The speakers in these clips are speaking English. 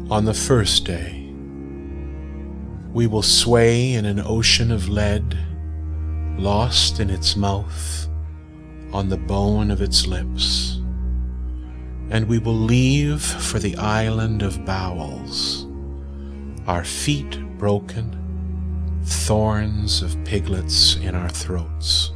On the first day, we will sway in an ocean of lead, lost in its mouth, on the bone of its lips, and we will leave for the island of bowels, our feet broken, thorns of piglets in our throats.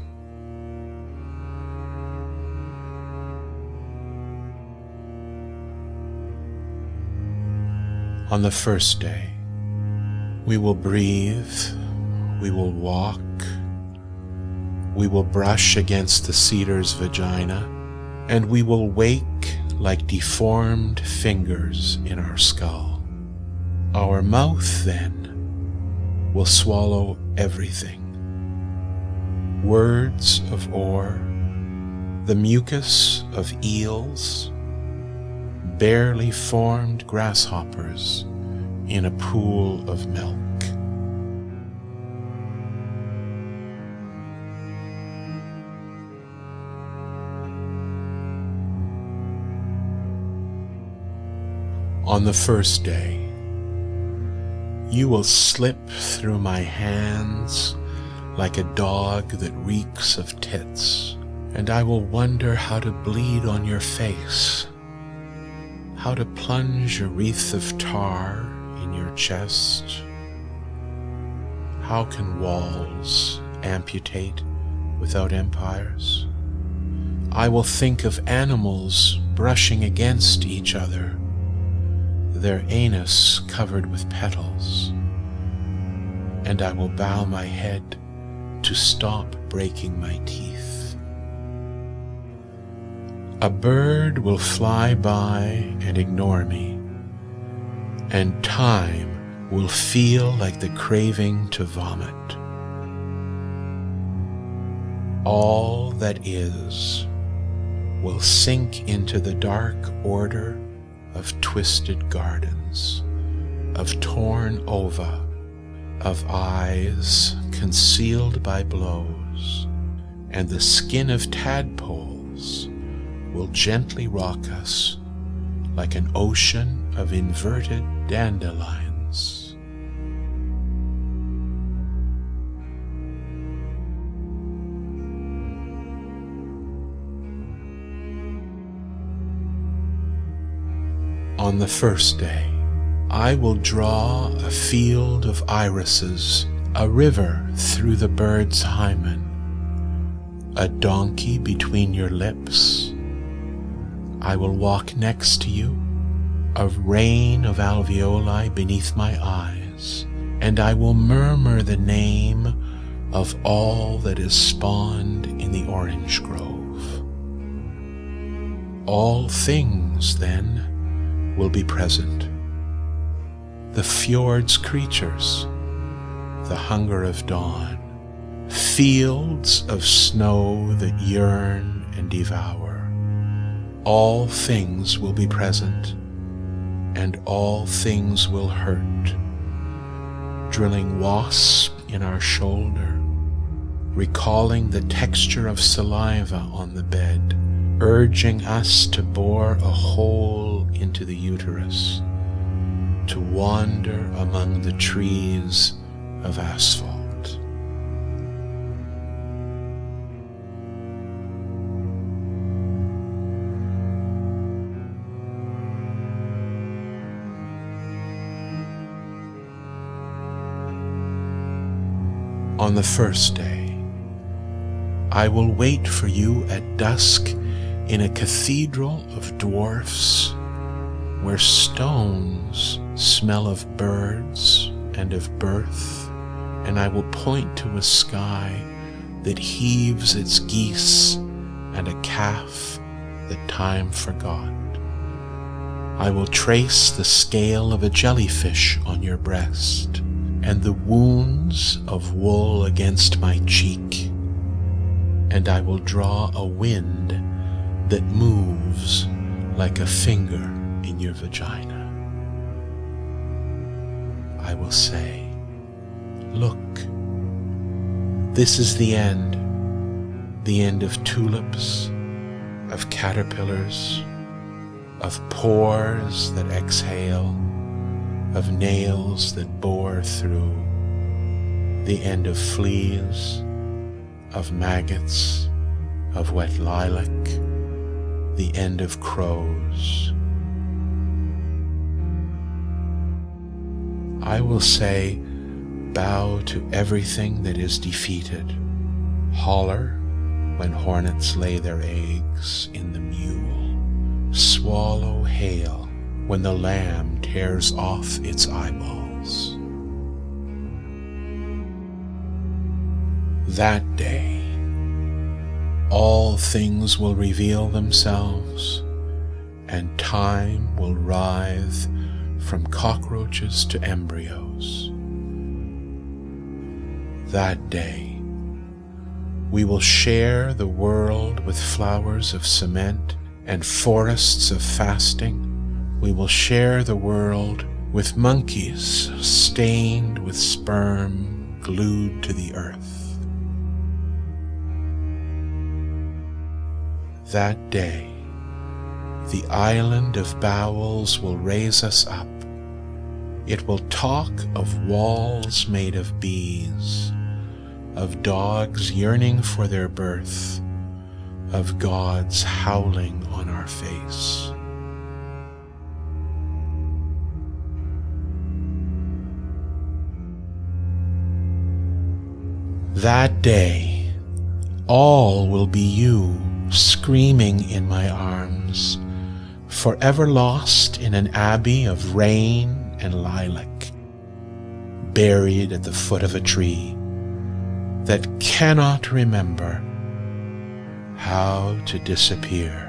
On the first day, we will breathe, we will walk, we will brush against the cedar's vagina, and we will wake like deformed fingers in our skull. Our mouth, then, will swallow everything. Words of ore, the mucus of eels, barely formed grasshoppers in a pool of milk. On the first day, you will slip through my hands like a dog that reeks of tits, and I will wonder how to bleed on your face, how to plunge a wreath of tar in your chest. How can walls amputate without empires? I will think of animals brushing against each other, their anus covered with petals, and I will bow my head to stop breaking my teeth. A bird will fly by and ignore me, and time will feel like the craving to vomit. All that is will sink into the dark order of twisted gardens, of torn ova, of eyes concealed by blows, and the skin of tadpoles will gently rock us like an ocean of inverted dandelions. On the first day, I will draw a field of irises, a river through the bird's hymen, a donkey between your lips. I will walk next to you, a rain of alveoli beneath my eyes, and I will murmur the name of all that is spawned in the orange grove. All things, then, will be present. The fjord's creatures, the hunger of dawn, fields of snow that yearn and devour. All things will be present, and all things will hurt, drilling wasp in our shoulder, recalling the texture of saliva on the bed, urging us to bore a hole into the uterus, to wander among the trees of asphalt. On the first day, I will wait for you at dusk in a cathedral of dwarfs, where stones smell of birds and of birth, and I will point to a sky that heaves its geese and a calf that time forgot. I will trace the scale of a jellyfish on your breast, and the wounds of wool against my cheek, and I will draw a wind that moves like a finger in your vagina. I will say, look, this is the end of tulips, of caterpillars, of pores that exhale, of nails that bore through, the end of fleas, of maggots, of wet lilac, the end of crows. I will say, bow to everything that is defeated, holler when hornets lay their eggs in the mule, swallow hail when the lamb tears off its eyeballs. That day, all things will reveal themselves, and time will writhe from cockroaches to embryos. That day, we will share the world with flowers of cement and forests of fasting. We will share the world with monkeys stained with sperm glued to the earth. That day, the island of bowels will raise us up. It will talk of walls made of bees, of dogs yearning for their birth, of gods howling on our face. That day, all will be you screaming in my arms, forever lost in an abbey of rain and lilac, buried at the foot of a tree that cannot remember how to disappear.